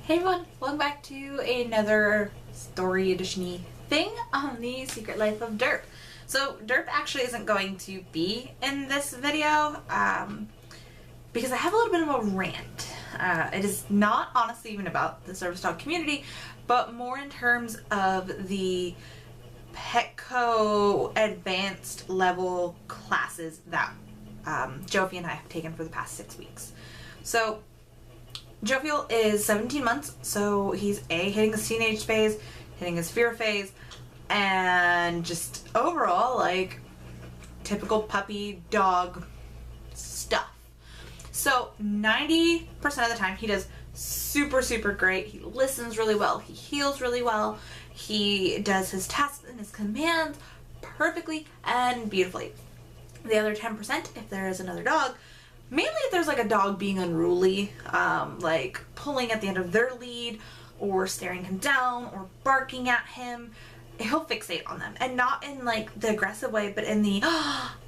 Hey everyone, welcome back to another story edition-y thing on the Secret Life of Derp. So Derp actually isn't going to be in this video because I have a little bit of a rant. It is not honestly even about the service dog community, but more in terms of the Petco Advanced Level classes that Jofiel and I have taken for the past 6 weeks. So Jofiel is 17 months, so he's hitting his teenage phase, hitting his fear phase, and just overall, like, typical puppy dog stuff. So 90% of the time he does super great. He listens really well, he heals really well, he does his tasks and his commands perfectly and beautifully. The other 10%, if there is another dog, mainly if there's like a dog being unruly, like pulling at the end of their lead or staring him down or barking at him, he'll fixate on them. And not in like the aggressive way, but in the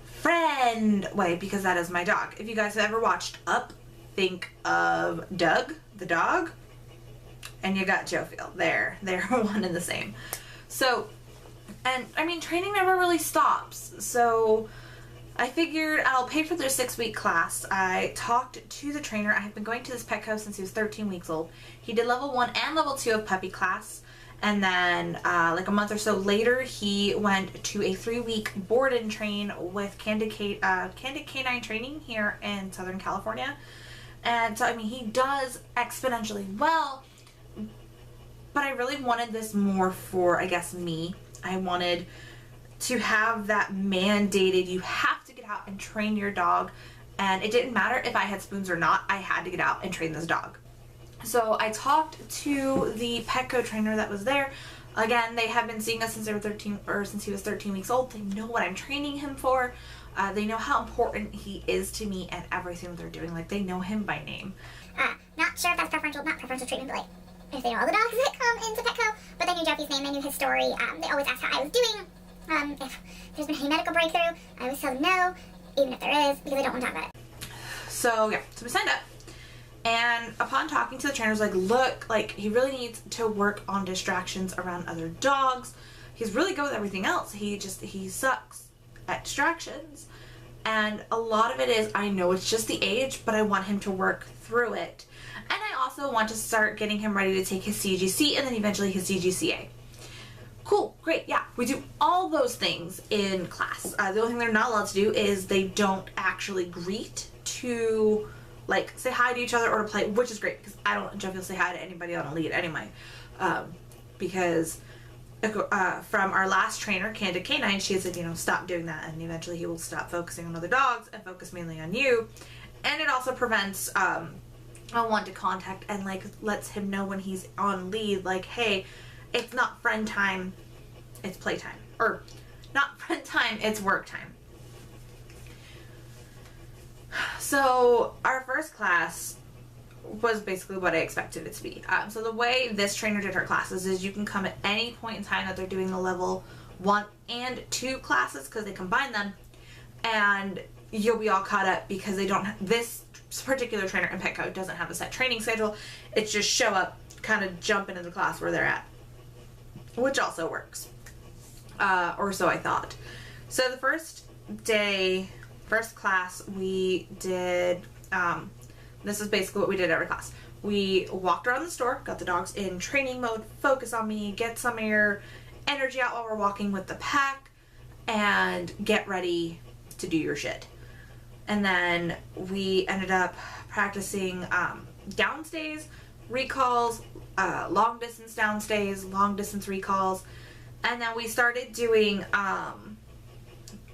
friend way, because that is my dog. If you guys have ever watched Up, think of Doug, the dog, and you got Jofiel. They're one and the same. So, and I mean, training never really stops. So I figured I'll pay for their 6-week class. I talked to the trainer. I have been going to this Petco since he was 13 weeks old. He did level 1 and level 2 of puppy class. And then like a month or so later, he went to a 3-week board and train with Candid Canine Training here in Southern California. And so, I mean, he does exponentially well. But I really wanted this more for, I guess, me. I wanted to have that mandated, you have to get out and train your dog, and it didn't matter if I had spoons or not, I had to get out and train this dog. So I talked to the Petco trainer that was there. Again, they have been seeing us since they were 13, or since he was 13 weeks old. They know what I'm training him for. They know how important he is to me and everything that they're doing. Like, they know him by name. Not sure if that's not preferential treatment, but like, if they know all the dogs that come into Petco, but they knew Jofi's name, they knew his story. They always asked how I was doing. If there's been any medical breakthrough, I always tell them no, even if there is, because I don't want to talk about it. So yeah, so we signed up, and upon talking to the trainers, like, look, like, he really needs to work on distractions around other dogs. He's really good with everything else. He sucks at distractions, and a lot of it is, I know it's just the age, but I want him to work through it, and I also want to start getting him ready to take his CGC and then eventually his CGCA. Cool, great, yeah. We do all those things in class. The only thing they're not allowed to do is they don't actually greet to, like, say hi to each other or to play, which is great because I don't want Jofiel to say hi to anybody on a lead anyway. Because from our last trainer, Candid Canine, she said, you know, stop doing that, and eventually he will stop focusing on other dogs and focus mainly on you. And it also prevents a want to contact and, like, lets him know when he's on lead, like, hey, it's not friend time, it's playtime. Or, not friend time, it's work time. So, our first class was basically what I expected it to be. So the way this trainer did her classes is you can come at any point in time that they're doing the level 1 and 2 classes, because they combine them, and you'll be all caught up because they don't this particular trainer in Petco doesn't have a set training schedule. It's just show up, kind of jump into the class where they're at, which also works, or so I thought. So the first day, first class, we did, this is basically what we did every class. We walked around the store, got the dogs in training mode, focus on me, get some of your energy out while we're walking with the pack, and get ready to do your shit. And then we ended up practicing downstays, recalls, long distance downstays, long distance recalls, and then we started doing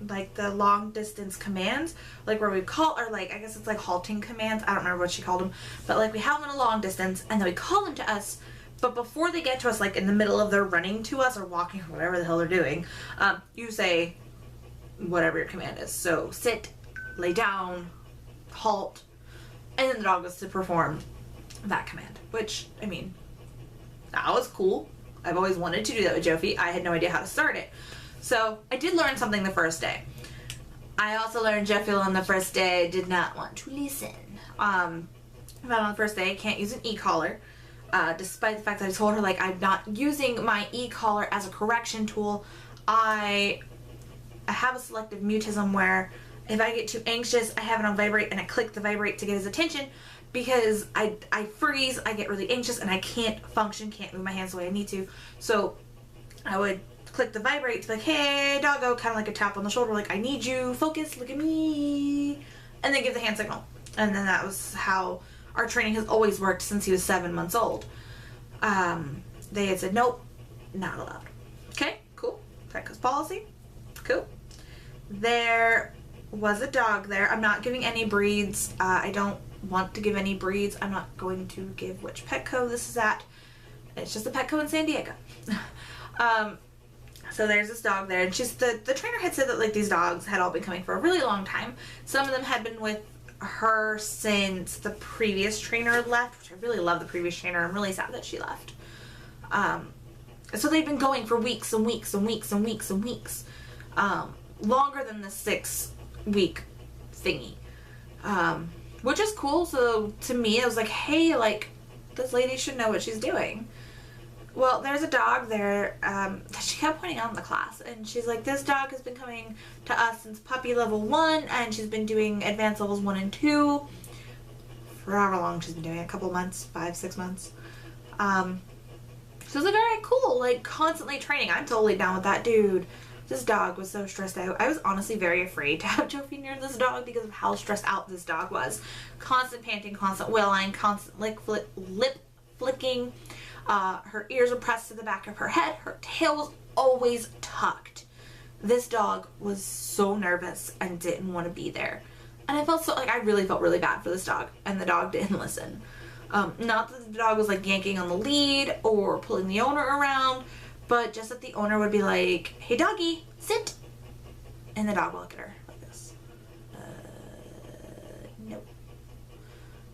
like the long distance commands, like where we call, or like, I guess it's like halting commands, I don't remember what she called them, but like we have them in a long distance and then we call them to us, but before they get to us, like in the middle of their running to us or walking or whatever the hell they're doing, you say whatever your command is. So sit, lay down, halt, and then the dog was to perform that command, which, I mean, that was cool. I've always wanted to do that with Jofi. I had no idea how to start it. So I did learn something the first day. I also learned Jofiel on the first day did not want to listen. But on the first day, can't use an e-collar. despite the fact that I told her, like, I'm not using my e-collar as a correction tool. I have a selective mutism where if I get too anxious, I have it on vibrate and I click the vibrate to get his attention, because I freeze, I get really anxious, and I can't function, can't move my hands the way I need to. So I would click the vibrate to be like, hey, doggo, kind of like a tap on the shoulder, like, I need you, focus, look at me, and then give the hand signal. And then that was how our training has always worked since he was 7 months old. They had said, nope, not allowed. Okay, cool. Petco's policy. Cool. There was a dog there. I'm not giving any breeds. I don't want to give any breeds. I'm not going to give which Petco this is at. It's just a Petco in San Diego. So there's this dog there, and the trainer had said that, like, these dogs had all been coming for a really long time. Some of them had been with her since the previous trainer left, which I really love the previous trainer. I'm really sad that she left. So they've been going for weeks and weeks and weeks and weeks and weeks. Longer than the 6-week thingy. Which is cool. So to me, I was like, hey, like, this lady should know what she's doing. Well, there's a dog there that she kept pointing out in the class, and she's like, this dog has been coming to us since puppy level 1, and she's been doing advanced levels 1 and 2 for however long she's been doing it, a couple months, 5-6 months. So I was like, alright, cool, like, constantly training. I'm totally down with that, dude. This dog was so stressed out. I was honestly very afraid to have Jofiel near this dog because of how stressed out this dog was. Constant panting, constant wailing, constant lip flicking. Her ears were pressed to the back of her head. Her tail was always tucked. This dog was so nervous and didn't want to be there. And I felt I really felt really bad for this dog. And the dog didn't listen. Not that the dog was, like, yanking on the lead or pulling the owner around, but just that the owner would be like, hey, doggy, sit. And the dog would look at her like this. Nope.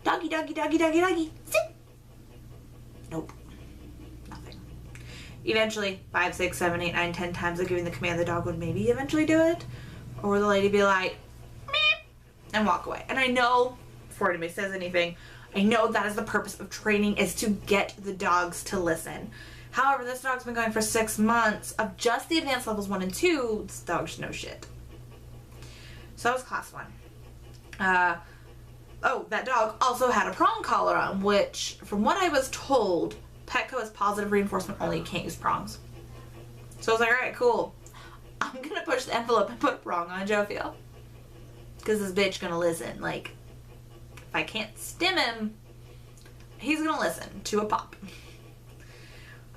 Doggy, doggy, doggy, doggy, doggy, sit. Nope. Eventually, 5, 6, 7, 8, 9, 10 times of giving the command, the dog would maybe eventually do it. Or the lady be like, meep, and walk away. And I know, before anybody says anything, I know that is the purpose of training, is to get the dogs to listen. However, this dog's been going for 6 months of just the advanced levels 1 and 2. This dog should know shit. So that was class 1. Oh, that dog also had a prong collar on, which, from what I was told, Petco is positive reinforcement only. You can't use prongs. So I was like, alright, cool. I'm gonna push the envelope and put a prong on Jofiel. Because this bitch gonna listen. Like, if I can't stim him, he's gonna listen to a pop.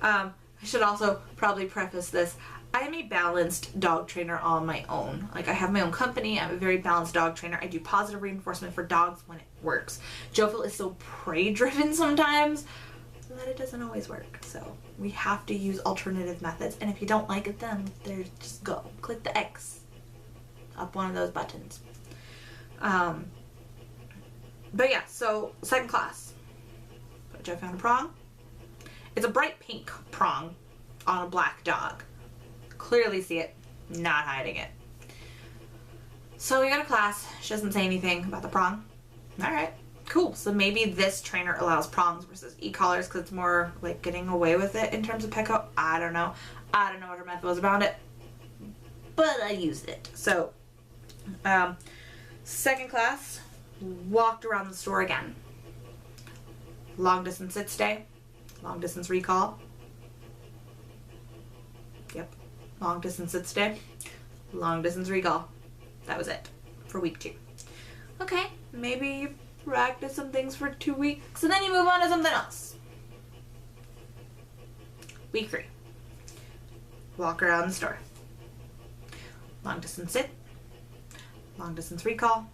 I should also probably preface this. I am a balanced dog trainer on my own. Like, I have my own company. I'm a very balanced dog trainer. I do positive reinforcement for dogs when it works. Jofiel is so prey-driven sometimes that it doesn't always work. So we have to use alternative methods. And if you don't like it, then just go. Click the X up one of those buttons. But yeah, so second class. Joe found a prong. It's a bright pink prong on a black dog. Clearly see it, not hiding it. So we go to class. She doesn't say anything about the prong. Alright, cool. So maybe this trainer allows prongs versus e-collars because it's more like getting away with it in terms of Petco. I don't know. I don't know what her method was around it. But I used it. So, second class, walked around the store again. Long distance sit stay. Long distance recall. Yep. Long distance sit stay. Long distance recall. That was it for week 2. Okay, maybe you practice some things for 2 weeks and then you move on to something else. Week 3. Walk around the store. Long distance sit. Long distance recall.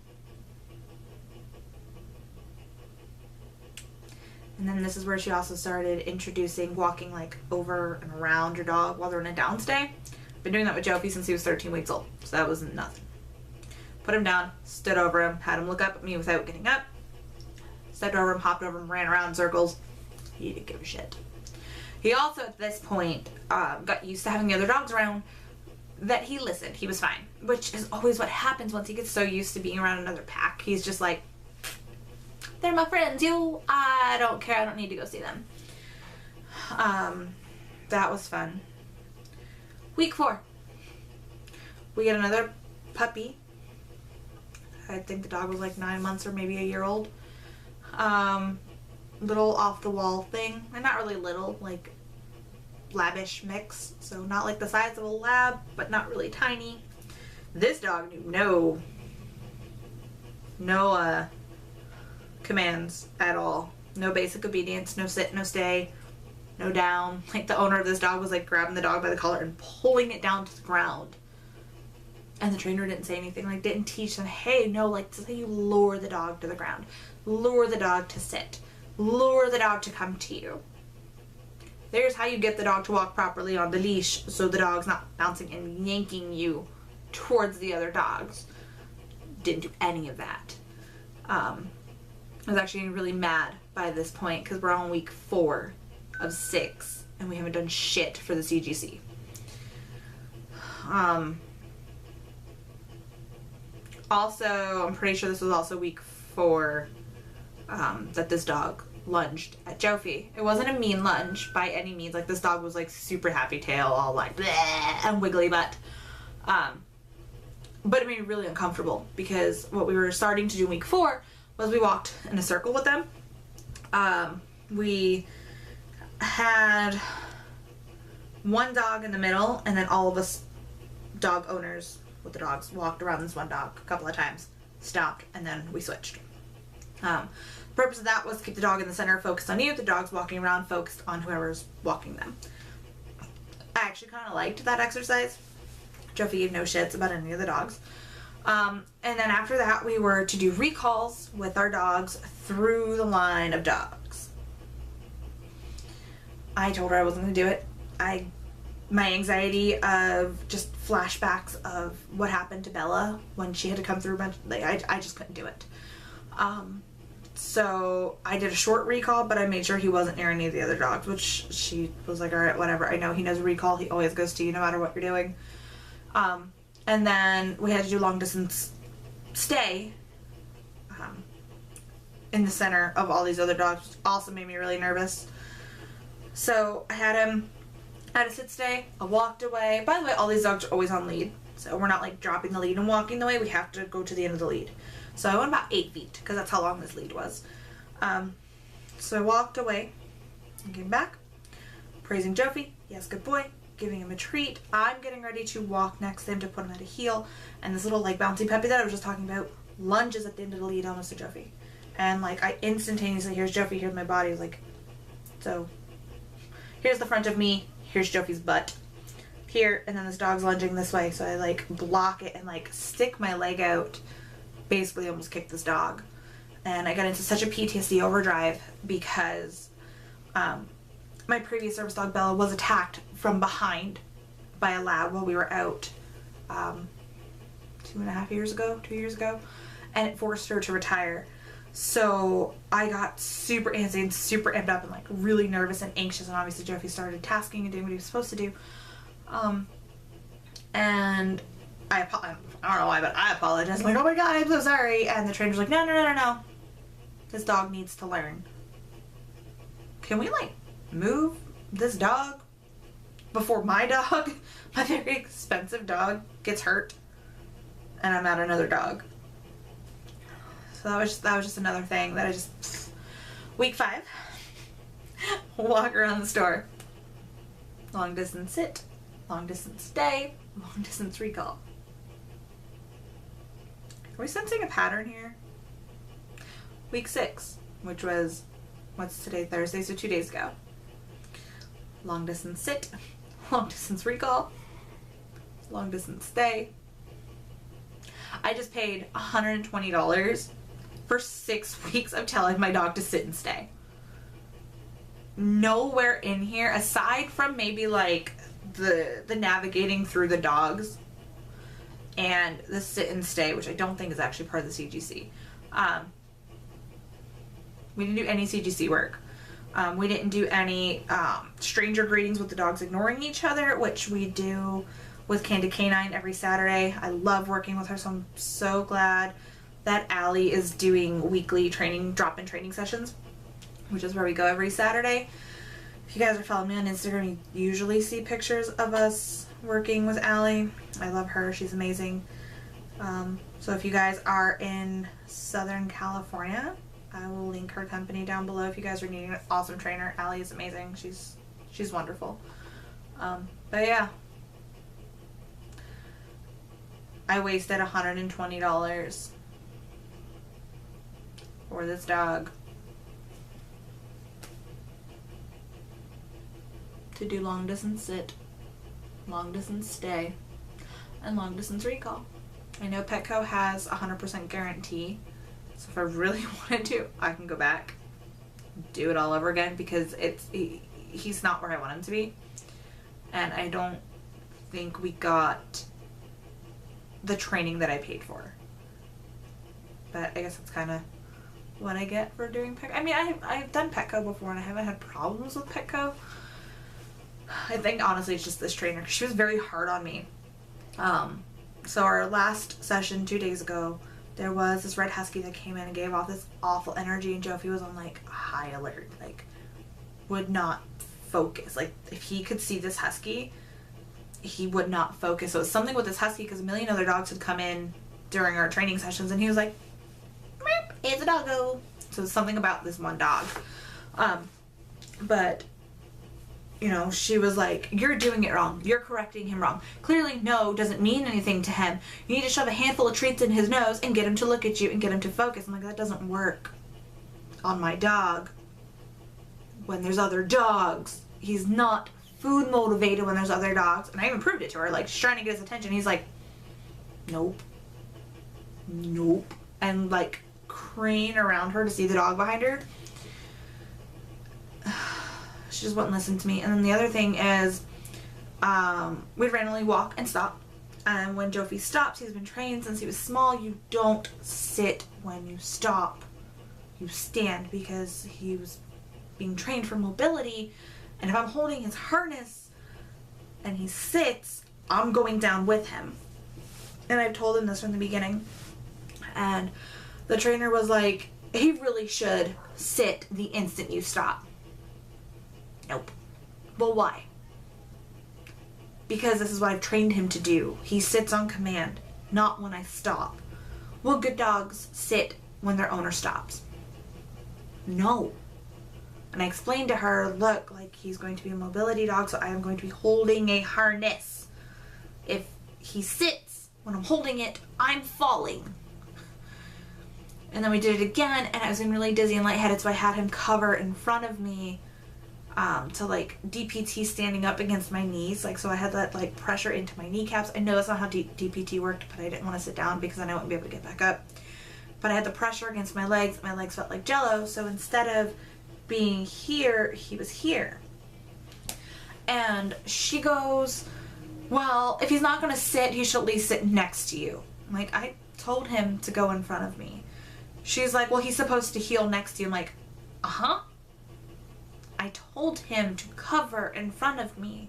And then this is where she also started introducing walking like over and around your dog while they're in a downstay. Been doing that with Jofi since he was 13 weeks old, so that was nothing. Put him down, stood over him, had him look up at me without getting up. Stepped over him, hopped over him, ran around in circles. He didn't give a shit. He also, at this point, got used to having the other dogs around, that he listened. He was fine, which is always what happens once he gets so used to being around another pack. He's just like, they're my friends, I don't care, I don't need to go see them. That was fun. Week 4. We get another puppy. I think the dog was like 9 months or maybe a year old. Little off the wall thing. And not really little, like labish mix. So not like the size of a lab, but not really tiny. This dog knew no commands at all. No basic obedience, no sit, no stay, no down. Like the owner of this dog was like grabbing the dog by the collar and pulling it down to the ground. And the trainer didn't say anything, like didn't teach them, hey, no, like to say you lure the dog to the ground, lure the dog to sit, lure the dog to come to you. There's how you get the dog to walk properly on the leash so the dog's not bouncing and yanking you towards the other dogs. Didn't do any of that. I was actually getting really mad by this point because we're on week 4 of 6 and we haven't done shit for the CGC. Also, I'm pretty sure this was also week 4 that this dog lunged at Jofi. It wasn't a mean lunge by any means. Like this dog was like super happy tail, all like bleh, and wiggly butt. But it made me really uncomfortable because what we were starting to do in week 4 was we walked in a circle with them. We had one dog in the middle and then all of us dog owners with the dogs walked around this one dog a couple of times, stopped, and then we switched. The purpose of that was to keep the dog in the center, focused on you, the dog's walking around, focused on whoever's walking them. I actually kind of liked that exercise. Jofi gave no shits about any of the dogs. And then after that, we were to do recalls with our dogs through the line of dogs. I told her I wasn't going to do it. My anxiety of just flashbacks of what happened to Bella when she had to come through, I just couldn't do it. So I did a short recall, but I made sure he wasn't near any of the other dogs, which she was like, all right, whatever. I know he knows recall. He always goes to you no matter what you're doing. And then we had to do long distance stay in the center of all these other dogs, which also made me really nervous. So I had a sit stay, I walked away. By the way, all these dogs are always on lead, so we're not like dropping the lead and walking the way. We have to go to the end of the lead. So I went about 8 feet because that's how long this lead was. So I walked away and came back, praising Jofi. Yes, good boy. Giving him a treat. I'm getting ready to walk next to him to put him at a heel, and this little like bouncy puppy that I was just talking about lunges at the end of the lead almost to Jofi, and like I instantaneously, here's Jofi, here's my body, like, so here's the front of me, here's Jofi's butt here, and then this dog's lunging this way, so I like block it and like stick my leg out, basically almost kick this dog. And I got into such a PTSD overdrive because my previous service dog Bella was attacked from behind by a lab while we were out 2 years ago, and it forced her to retire. So I got super antsy and super amped up and like really nervous and anxious, and obviously Jofi started tasking and doing what he was supposed to do. And I don't know why, but I apologized. Like, oh my god, I'm so sorry. And the trainer's like, no. This dog needs to learn. Can we like move this dog before my dog, my very expensive dog, gets hurt and I'm at another dog? So that was just another thing that I just, week 5, walk around the store, long distance sit, long distance stay, long distance recall. Are we sensing a pattern here? Week 6, which was, what's today, Thursday, so 2 days ago. Long distance sit, long distance recall, long distance stay. I just paid $120 for 6 weeks of telling my dog to sit and stay. Nowhere in here, aside from maybe like the navigating through the dogs and the sit and stay, which I don't think is actually part of the CGC. We didn't do any CGC work. We didn't do any stranger greetings with the dogs ignoring each other, which we do with Candy Canine every Saturday. I love working with her, so I'm so glad that Allie is doing weekly training, drop-in training sessions, which is where we go every Saturday. If you guys are following me on Instagram, you usually see pictures of us working with Allie. I love her. She's amazing. So if you guys are in Southern California, I will link her company down below if you guys are needing an awesome trainer. Allie is amazing. She's wonderful. But yeah. I wasted $120 for this dog to do long distance sit, long distance stay, and long distance recall. I know Petco has 100% guarantee, so if I really wanted to, I can go back, do it all over again, because he's not where I want him to be, and I don't think we got the training that I paid for. But I guess that's kind of what I get for doing Petco. I mean, I've done Petco before and I haven't had problems with Petco. I think honestly it's just this trainer. She was very hard on me. So our last session 2 days ago, there was this red husky that came in and gave off this awful energy, and Jofi was on like high alert, like would not focus. Like if he could see this husky, he would not focus. So it was something with this husky, because a million other dogs had come in during our training sessions and he was like, it's a doggo. So it's something about this one dog. But you know, she was like, you're doing it wrong. You're correcting him wrong. Clearly no doesn't mean anything to him. You need to shove a handful of treats in his nose and get him to look at you and get him to focus. I'm like, that doesn't work on my dog when there's other dogs. He's not food motivated when there's other dogs. And I even proved it to her. Like, she's trying to get his attention. He's like, nope. Nope. And like crane around her to see the dog behind her. She just wouldn't listen to me. And then the other thing is, we'd randomly walk and stop. And when Jofi stops, he's been trained since he was small, you don't sit when you stop. You stand, because he was being trained for mobility. And if I'm holding his harness and he sits, I'm going down with him. And I've told him this from the beginning. And the trainer was like, he really should sit the instant you stop. Nope. Well, why? Because this is what I've trained him to do. He sits on command, not when I stop. Will good dogs sit when their owner stops? No. And I explained to her, look, like, he's going to be a mobility dog, so I am going to be holding a harness. If he sits when I'm holding it, I'm falling. And then we did it again, and I was getting really dizzy and lightheaded, so I had him cover in front of me to like DPT standing up against my knees, like, so I had that like pressure into my kneecaps. I know that's not how DPT worked, but I didn't want to sit down because then I wouldn't be able to get back up. But I had the pressure against my legs felt like jello, so instead of being here, he was here. And she goes, well, if he's not going to sit, he should at least sit next to you. I'm like, I told him to go in front of me. She's like, well, he's supposed to heel next to you. I'm like, uh-huh. I told him to cover in front of me.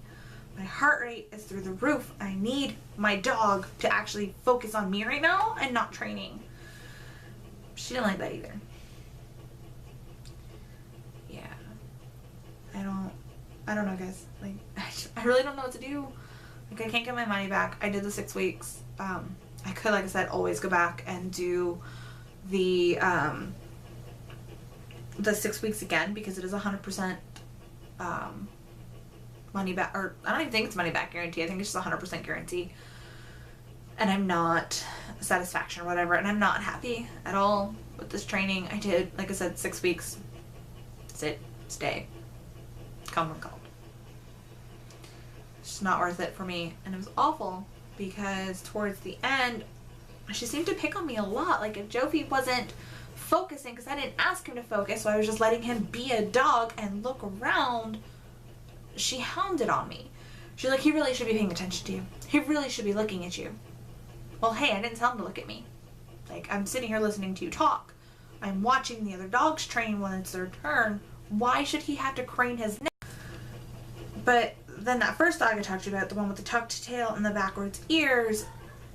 My heart rate is through the roof. I need my dog to actually focus on me right now and not training. She didn't like that either. Yeah. I don't know, guys. Like, I really don't know what to do. Like, I can't get my money back. I did the 6 weeks. I could, like I said, always go back and do the 6 weeks again, because it is 100% money back, or I don't even think it's money back guarantee. I think it's just 100% guarantee. And I'm not satisfaction or whatever, and I'm not happy at all with this training. I did, like I said, 6 weeks. Sit, stay, come when called. It's just not worth it for me, and it was awful because towards the end, she seemed to pick on me a lot. Like, if Jofi wasn't focusing, because I didn't ask him to focus, so I was just letting him be a dog and look around, she hounded on me. She's like, he really should be paying attention to you. He really should be looking at you. Well, hey, I didn't tell him to look at me. Like, I'm sitting here listening to you talk. I'm watching the other dogs train when it's their turn. Why should he have to crane his neck? But then that first dog I talked to you about, the one with the tucked tail and the backwards ears,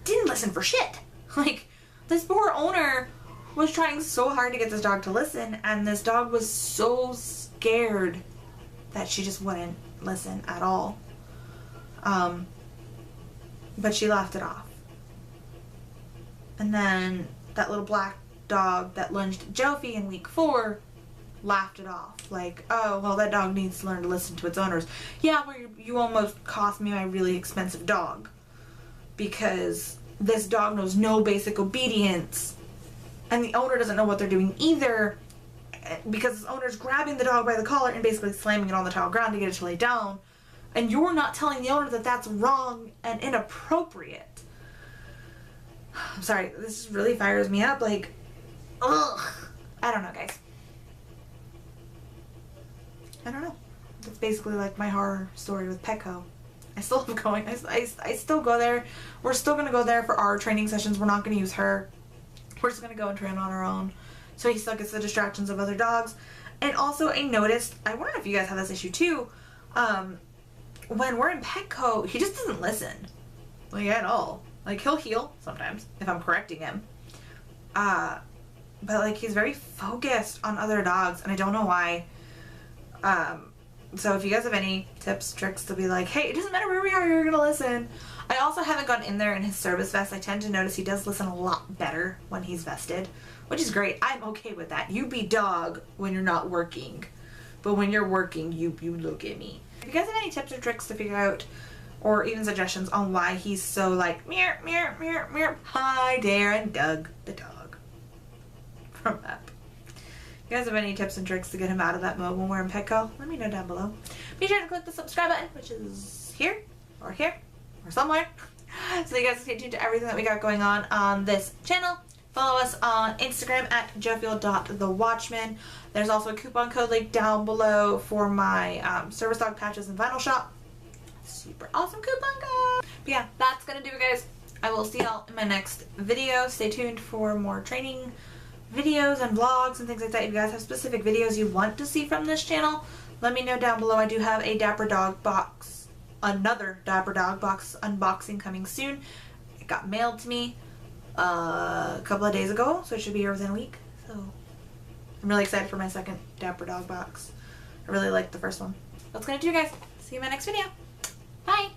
didn't listen for shit. Like, this poor owner was trying so hard to get this dog to listen, and this dog was so scared that she just wouldn't listen at all. But she laughed it off. And then that little black dog that lunged at Jofi in week 4 laughed it off. Like, oh, well, that dog needs to learn to listen to its owners. Yeah, well, you almost cost me my really expensive dog. Because this dog knows no basic obedience. And the owner doesn't know what they're doing either. Because his owner's grabbing the dog by the collar and basically slamming it on the tile ground to get it to lay down. And you're not telling the owner that that's wrong and inappropriate. I'm sorry, this just really fires me up. Like, ugh. I don't know, guys. I don't know. That's basically like my horror story with Petco. I still am going. I still go there. We're still going to go there for our training sessions. We're not going to use her. We're just going to go and train on our own. So he still gets the distractions of other dogs. And also, I noticed, I wonder if you guys have this issue too, when we're in Petco, he just doesn't listen. Like, at all. Like, he'll heel sometimes, if I'm correcting him. But, like, he's very focused on other dogs, and I don't know why. So if you guys have any tips, tricks to be like, hey, it doesn't matter where we are, you're gonna listen. I also haven't gone in there in his service vest. I tend to notice he does listen a lot better when he's vested, which is great. I'm okay with that. You be dog when you're not working, but when you're working, you look at me. If you guys have any tips or tricks to figure out, or even suggestions on why he's so like, meow, meow, meow, meow, hi there, and Doug, the dog, from that. If you guys have any tips and tricks to get him out of that mode when we're in Petco, let me know down below. Be sure to click the subscribe button, which is here, or somewhere, so you guys can stay tuned to everything that we got going on this channel. Follow us on Instagram at jofiel.thewatchman. There's also a coupon code link down below for my service dog patches and vinyl shop. Super awesome coupon code. But yeah, that's gonna do it, guys. I will see y'all in my next video. Stay tuned for more training videos and vlogs and things like that. If you guys have specific videos you want to see from this channel, let me know down below. I do have a Dapper Dog box, another Dapper Dog box unboxing coming soon. It got mailed to me a couple of days ago, so it should be here within a week. So I'm really excited for my second Dapper Dog box. I really liked the first one. That's gonna do it, guys. See you in my next video. Bye!